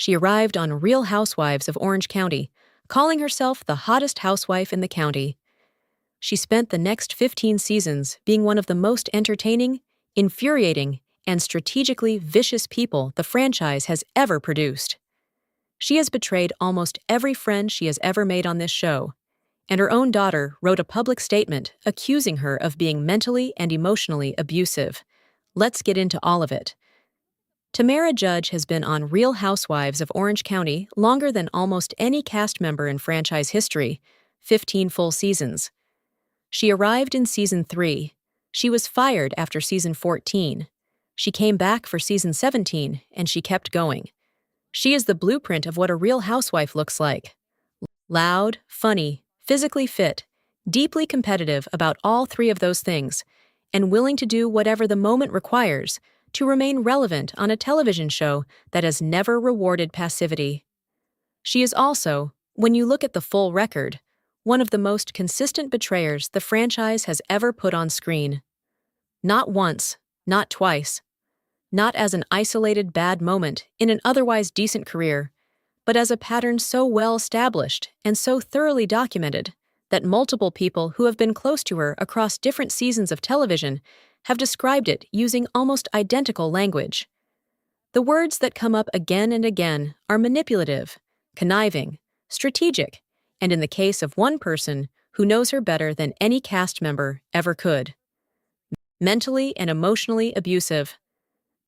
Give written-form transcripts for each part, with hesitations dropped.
She arrived on Real Housewives of Orange County, calling herself the hottest housewife in the county. She spent the next 15 seasons being one of the most entertaining, infuriating, and strategically vicious people the franchise has ever produced. She has betrayed almost every friend she has ever made on this show, and her own daughter wrote a public statement accusing her of being mentally and emotionally abusive. Let's get into all of it. Tamra Judge has been on Real Housewives of Orange County longer than almost any cast member in franchise history, 15 full seasons. She arrived in Season 3. She was fired after Season 14. She came back for Season 17, and she kept going. She is the blueprint of what a real housewife looks like. Loud, funny, physically fit, deeply competitive about all three of those things, and willing to do whatever the moment requires to remain relevant on a television show that has never rewarded passivity. She is also, when you look at the full record, one of the most consistent betrayers the franchise has ever put on screen. Not once, not twice, not as an isolated bad moment in an otherwise decent career, but as a pattern so well established and so thoroughly documented that multiple people who have been close to her across different seasons of television have described it using almost identical language. The words that come up again and again are manipulative, conniving, strategic, and in the case of one person who knows her better than any cast member ever could. Mentally and emotionally abusive.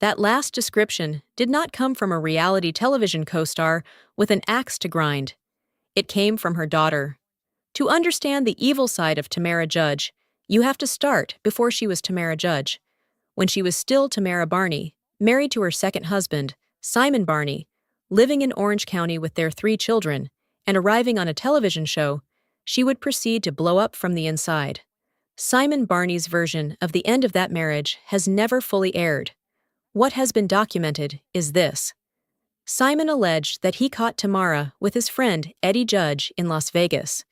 That last description did not come from a reality television co-star with an axe to grind. It came from her daughter. To understand the evil side of Tamra Judge, you have to start before she was Tamra Judge, when she was still Tamara Barney, married to her second husband, Simon Barney, living in Orange County with their 3 children, and arriving on a television show, she would proceed to blow up from the inside. Simon Barney's version of the end of that marriage has never fully aired. What has been documented is this. Simon alleged that he caught Tamra with his friend Eddie Judge in Las Vegas.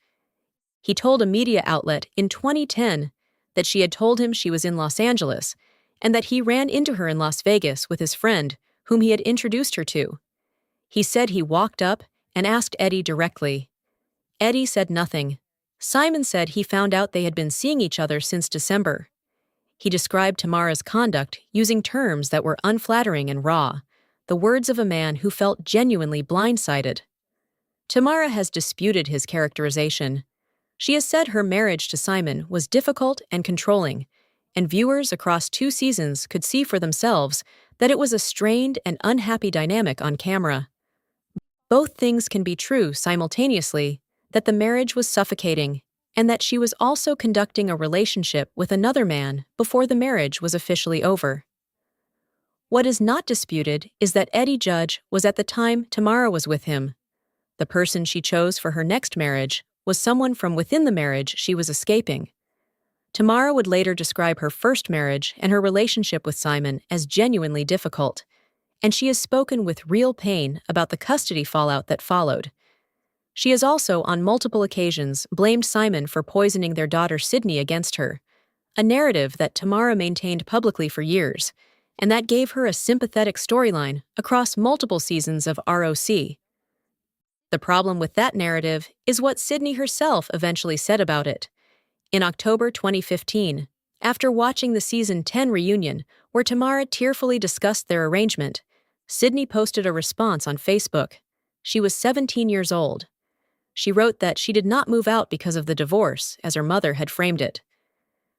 He told a media outlet in 2010 that she had told him she was in Los Angeles and that he ran into her in Las Vegas with his friend, whom he had introduced her to. He said he walked up and asked Eddie directly. Eddie said nothing. Simon said he found out they had been seeing each other since December. He described Tamara's conduct using terms that were unflattering and raw, the words of a man who felt genuinely blindsided. Tamra has disputed his characterization. She has said her marriage to Simon was difficult and controlling, and viewers across 2 seasons could see for themselves that it was a strained and unhappy dynamic on camera. Both things can be true simultaneously, that the marriage was suffocating, and that she was also conducting a relationship with another man before the marriage was officially over. What is not disputed is that Eddie Judge was at the time Tamra was with him. The person she chose for her next marriage was someone from within the marriage she was escaping. Tamra would later describe her first marriage and her relationship with Simon as genuinely difficult, and she has spoken with real pain about the custody fallout that followed. She has also, on multiple occasions, blamed Simon for poisoning their daughter Sydney against her, a narrative that Tamra maintained publicly for years, and that gave her a sympathetic storyline across multiple seasons of ROC. The problem with that narrative is what Sydney herself eventually said about it. In October 2015, after watching the Season 10 reunion, where Tamra tearfully discussed their arrangement, Sydney posted a response on Facebook. She was 17 years old. She wrote that she did not move out because of the divorce, as her mother had framed it.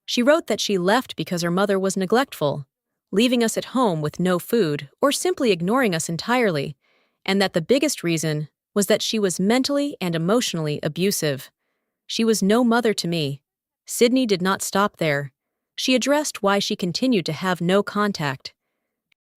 She wrote that she left because her mother was neglectful, leaving us at home with no food or simply ignoring us entirely, and that the biggest reason was that she was mentally and emotionally abusive. She was no mother to me. Sydney did not stop there. She addressed why she continued to have no contact.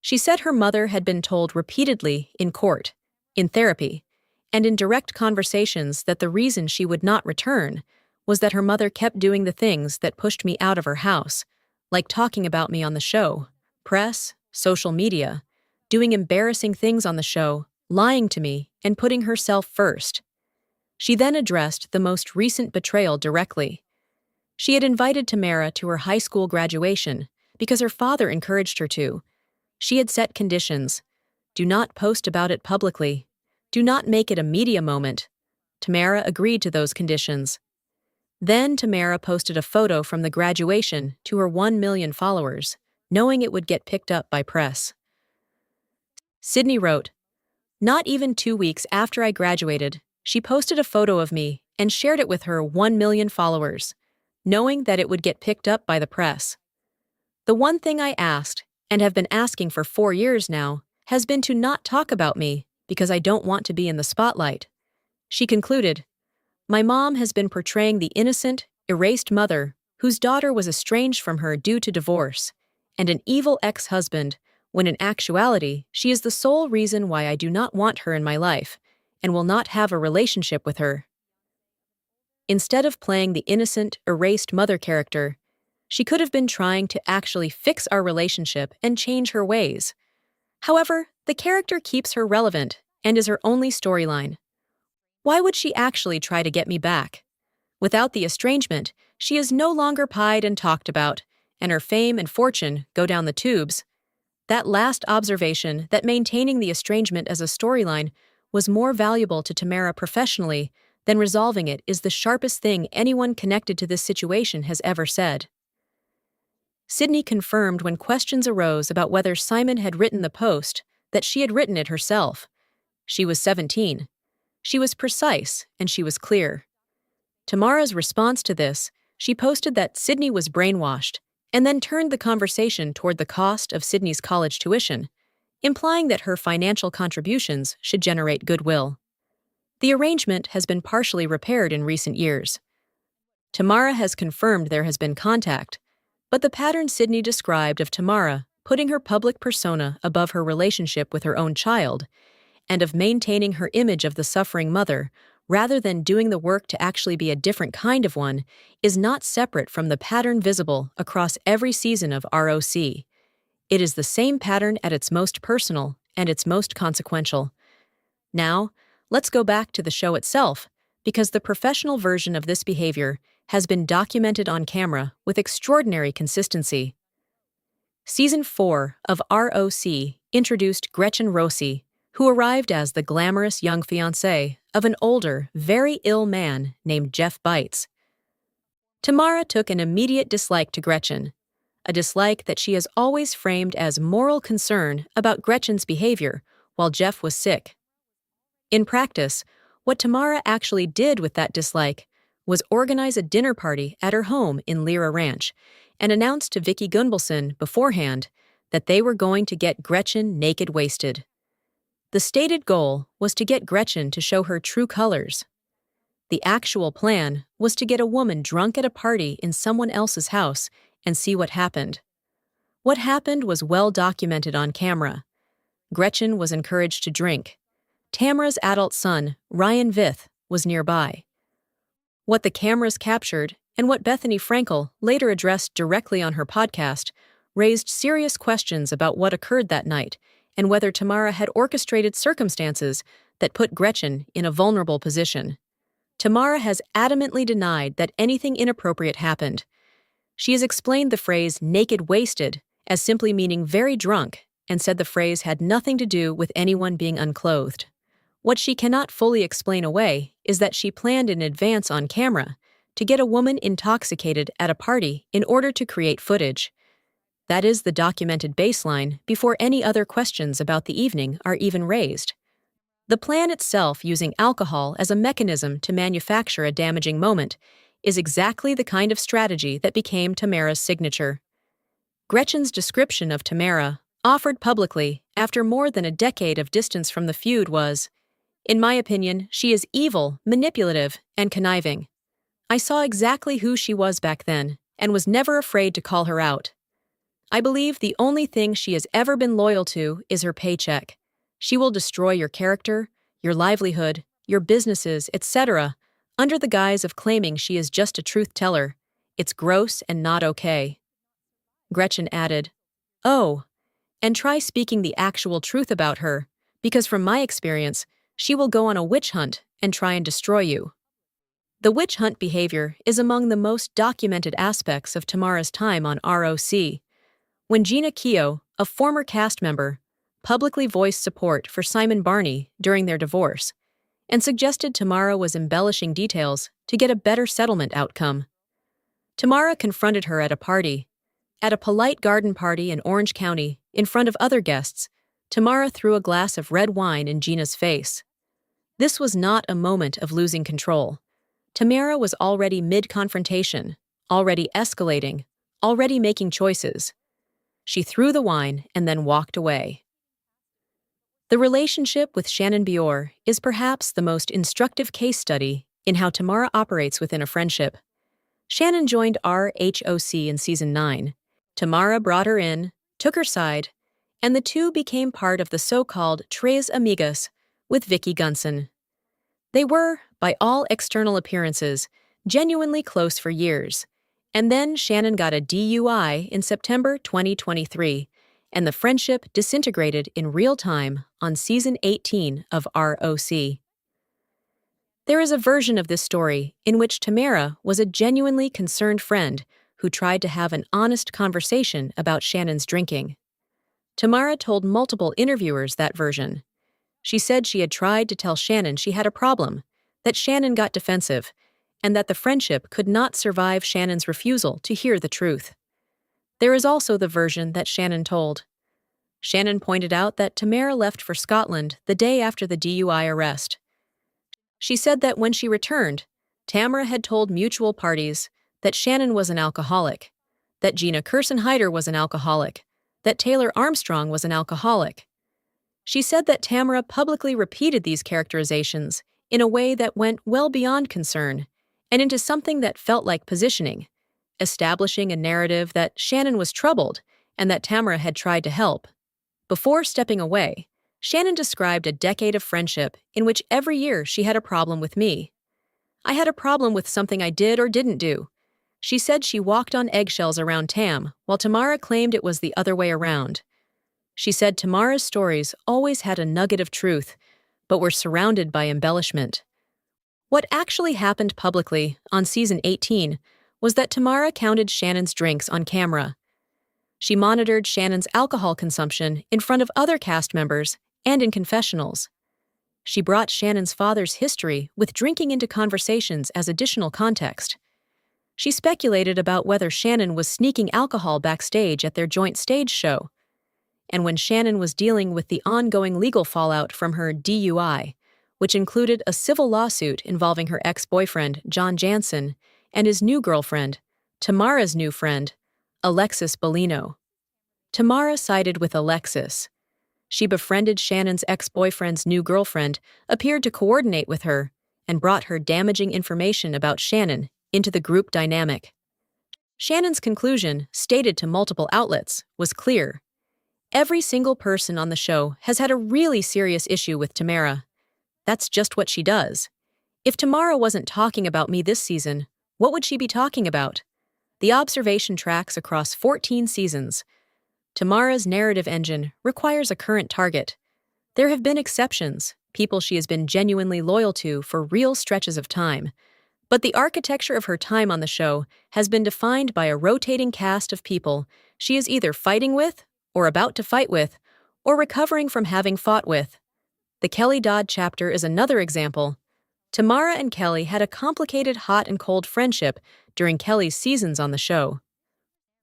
She said her mother had been told repeatedly in court, in therapy, and in direct conversations that the reason she would not return was that her mother kept doing the things that pushed me out of her house, like talking about me on the show, press, social media, doing embarrassing things on the show, lying to me, and putting herself first. She then addressed the most recent betrayal directly. She had invited Tamra to her high school graduation because her father encouraged her to. She had set conditions. Do not post about it publicly. Do not make it a media moment. Tamra agreed to those conditions. Then Tamra posted a photo from the graduation to her 1 million followers, knowing it would get picked up by press. Sydney wrote, "Not even 2 weeks after I graduated, she posted a photo of me and shared it with her 1 million followers, knowing that it would get picked up by the press. The one thing I asked, and have been asking for 4 years now, has been to not talk about me because I don't want to be in the spotlight." She concluded, "My mom has been portraying the innocent, erased mother whose daughter was estranged from her due to divorce, and an evil ex-husband, when in actuality she is the sole reason why I do not want her in my life, and will not have a relationship with her." Instead of playing the innocent, erased mother character, she could have been trying to actually fix our relationship and change her ways. However, the character keeps her relevant and is her only storyline. Why would she actually try to get me back? Without the estrangement, she is no longer pied and talked about, and her fame and fortune go down the tubes. That last observation, that maintaining the estrangement as a storyline was more valuable to Tamra professionally than resolving it, is the sharpest thing anyone connected to this situation has ever said. Sydney confirmed when questions arose about whether Simon had written the post that she had written it herself. She was 17. She was precise, and she was clear. Tamra's response to this, she posted that Sydney was brainwashed, and then turned the conversation toward the cost of Sydney's college tuition, implying that her financial contributions should generate goodwill. The arrangement has been partially repaired in recent years. Tamra has confirmed there has been contact, but the pattern Sydney described of Tamra putting her public persona above her relationship with her own child, and of maintaining her image of the suffering mother, rather than doing the work to actually be a different kind of one, is not separate from the pattern visible across every season of ROC. It is the same pattern at its most personal and its most consequential. Now, let's go back to the show itself, because the professional version of this behavior has been documented on camera with extraordinary consistency. Season 4 of ROC introduced Gretchen Rossi, who arrived as the glamorous young fiancée of an older, very ill man named Jeff Bites. Tamra took an immediate dislike to Gretchen, a dislike that she has always framed as moral concern about Gretchen's behavior while Jeff was sick. In practice, what Tamra actually did with that dislike was organize a dinner party at her home in Lyra Ranch and announce to Vicki Gunvalson beforehand that they were going to get Gretchen naked wasted. The stated goal was to get Gretchen to show her true colors. The actual plan was to get a woman drunk at a party in someone else's house and see what happened. What happened was well documented on camera. Gretchen was encouraged to drink. Tamra's adult son, Ryan Vith, was nearby. What the cameras captured, and what Bethany Frankel later addressed directly on her podcast, raised serious questions about what occurred that night and whether Tamra had orchestrated circumstances that put Gretchen in a vulnerable position. Tamra has adamantly denied that anything inappropriate happened. She has explained the phrase naked wasted as simply meaning very drunk, and said the phrase had nothing to do with anyone being unclothed. What she cannot fully explain away is that she planned in advance on camera to get a woman intoxicated at a party in order to create footage. That is the documented baseline before any other questions about the evening are even raised. The plan itself, using alcohol as a mechanism to manufacture a damaging moment, is exactly the kind of strategy that became Tamra's signature. Gretchen's description of Tamra, offered publicly after more than a decade of distance from the feud, was, "In my opinion, she is evil, manipulative, and conniving. I saw exactly who she was back then, and was never afraid to call her out. I believe the only thing she has ever been loyal to is her paycheck. She will destroy your character, your livelihood, your businesses, etc., under the guise of claiming she is just a truth teller. It's gross and not okay." Gretchen added, "Oh, and try speaking the actual truth about her, because from my experience, she will go on a witch hunt and try and destroy you." The witch hunt behavior is among the most documented aspects of Tamra's time on ROC. When Gina Keogh, a former cast member, publicly voiced support for Simon Barney during their divorce and suggested Tamra was embellishing details to get a better settlement outcome. Tamra confronted her at a party. At a polite garden party in Orange County, in front of other guests, Tamra threw a glass of red wine in Gina's face. This was not a moment of losing control. Tamra was already mid-confrontation, already escalating, already making choices. She threw the wine and then walked away. The relationship with Shannon Beor is perhaps the most instructive case study in how Tamra operates within a friendship. Shannon joined RHOC in Season 9. Tamra brought her in, took her side, and the two became part of the so-called Tres Amigas with Vicky Gunson. They were, by all external appearances, genuinely close for years, and then Shannon got a DUI in September 2023, and the friendship disintegrated in real time on Season 18 of ROC. There is a version of this story in which Tamra was a genuinely concerned friend who tried to have an honest conversation about Shannon's drinking. Tamra told multiple interviewers that version. She said she had tried to tell Shannon she had a problem, that Shannon got defensive, and that the friendship could not survive Shannon's refusal to hear the truth. There is also the version that Shannon told. Shannon pointed out that Tamra left for Scotland the day after the DUI arrest. She said that when she returned, Tamra had told mutual parties that Shannon was an alcoholic, that Gina Kirstenheider was an alcoholic, that Taylor Armstrong was an alcoholic. She said that Tamra publicly repeated these characterizations in a way that went well beyond concern and into something that felt like positioning, establishing a narrative that Shannon was troubled and that Tamra had tried to help. Before stepping away, Shannon described a decade of friendship in which every year she had a problem with me. I had a problem with something I did or didn't do. She said she walked on eggshells around Tam, while Tamra claimed it was the other way around. She said Tamra's stories always had a nugget of truth, but were surrounded by embellishment. What actually happened publicly on Season 18 was that Tamra counted Shannon's drinks on camera. She monitored Shannon's alcohol consumption in front of other cast members and in confessionals. She brought Shannon's father's history with drinking into conversations as additional context. She speculated about whether Shannon was sneaking alcohol backstage at their joint stage show. And when Shannon was dealing with the ongoing legal fallout from her DUI, which included a civil lawsuit involving her ex-boyfriend, John Jansen, and his new girlfriend, Tamra's new friend, Alexis Bellino. Tamra sided with Alexis. She befriended Shannon's ex-boyfriend's new girlfriend, appeared to coordinate with her, and brought her damaging information about Shannon into the group dynamic. Shannon's conclusion, stated to multiple outlets, was clear. Every single person on the show has had a really serious issue with Tamra. That's just what she does. If Tamra wasn't talking about me this season, what would she be talking about? The observation tracks across 14 seasons. Tamra's narrative engine requires a current target. There have been exceptions, people she has been genuinely loyal to for real stretches of time. But the architecture of her time on the show has been defined by a rotating cast of people she is either fighting with, or about to fight with, or recovering from having fought with. The Kelly Dodd chapter is another example. Tamra and Kelly had a complicated hot and cold friendship during Kelly's seasons on the show.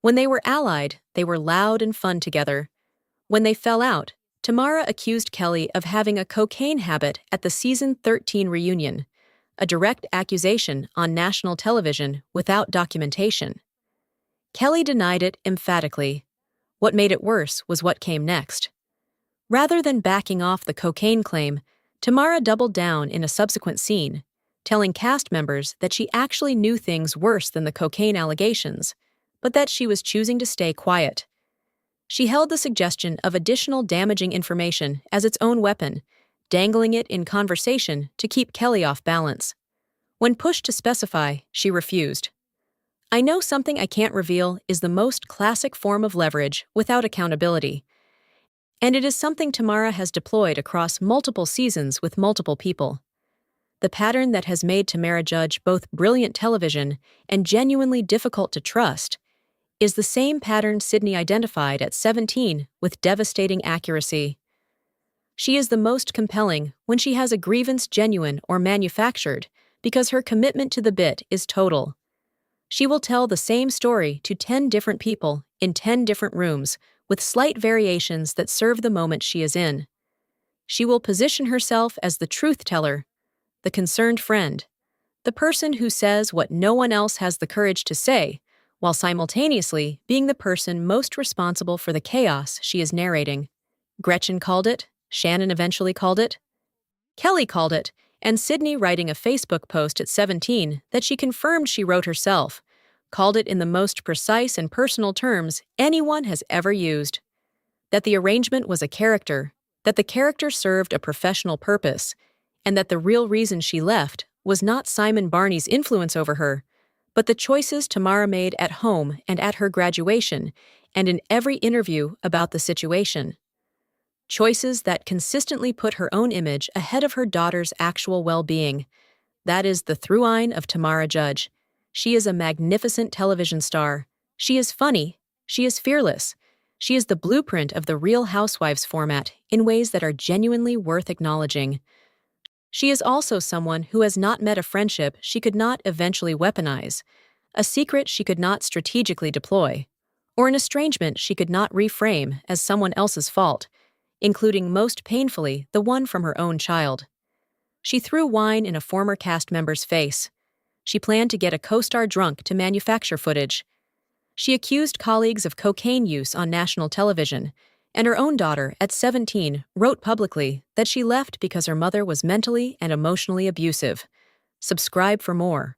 When they were allied, they were loud and fun together. When they fell out, Tamra accused Kelly of having a cocaine habit at the Season 13 reunion, a direct accusation on national television without documentation. Kelly denied it emphatically. What made it worse was what came next. Rather than backing off the cocaine claim, Tamra doubled down in a subsequent scene, telling cast members that she actually knew things worse than the cocaine allegations, but that she was choosing to stay quiet. She held the suggestion of additional damaging information as its own weapon, dangling it in conversation to keep Kelly off balance. When pushed to specify, she refused. I know something I can't reveal is the most classic form of leverage without accountability. And it is something Tamra has deployed across multiple seasons with multiple people. The pattern that has made Tamra Judge both brilliant television and genuinely difficult to trust is the same pattern Sydney identified at 17 with devastating accuracy. She is the most compelling when she has a grievance genuine or manufactured, because her commitment to the bit is total. She will tell the same story to 10 different people in 10 different rooms, with slight variations that serve the moment she is in. She will position herself as the truth teller, the concerned friend, the person who says what no one else has the courage to say, while simultaneously being the person most responsible for the chaos she is narrating. Gretchen called it, Shannon eventually called it, Kelly called it, and Sydney, writing a Facebook post at 17 that she confirmed she wrote herself, called it in the most precise and personal terms anyone has ever used. That the arrangement was a character, that the character served a professional purpose, and that the real reason she left was not Simon Barney's influence over her, but the choices Tamra made at home and at her graduation, and in every interview about the situation. Choices that consistently put her own image ahead of her daughter's actual well-being. That is the through line of Tamra Judge. She is a magnificent television star. She is funny. She is fearless. She is the blueprint of the Real Housewives format in ways that are genuinely worth acknowledging. She is also someone who has not met a friendship she could not eventually weaponize, a secret she could not strategically deploy, or an estrangement she could not reframe as someone else's fault, including most painfully the one from her own child. She threw wine in a former cast member's face. She planned to get a co-star drunk to manufacture footage. She accused colleagues of cocaine use on national television, and her own daughter, at 17, wrote publicly that she left because her mother was mentally and emotionally abusive. Subscribe for more.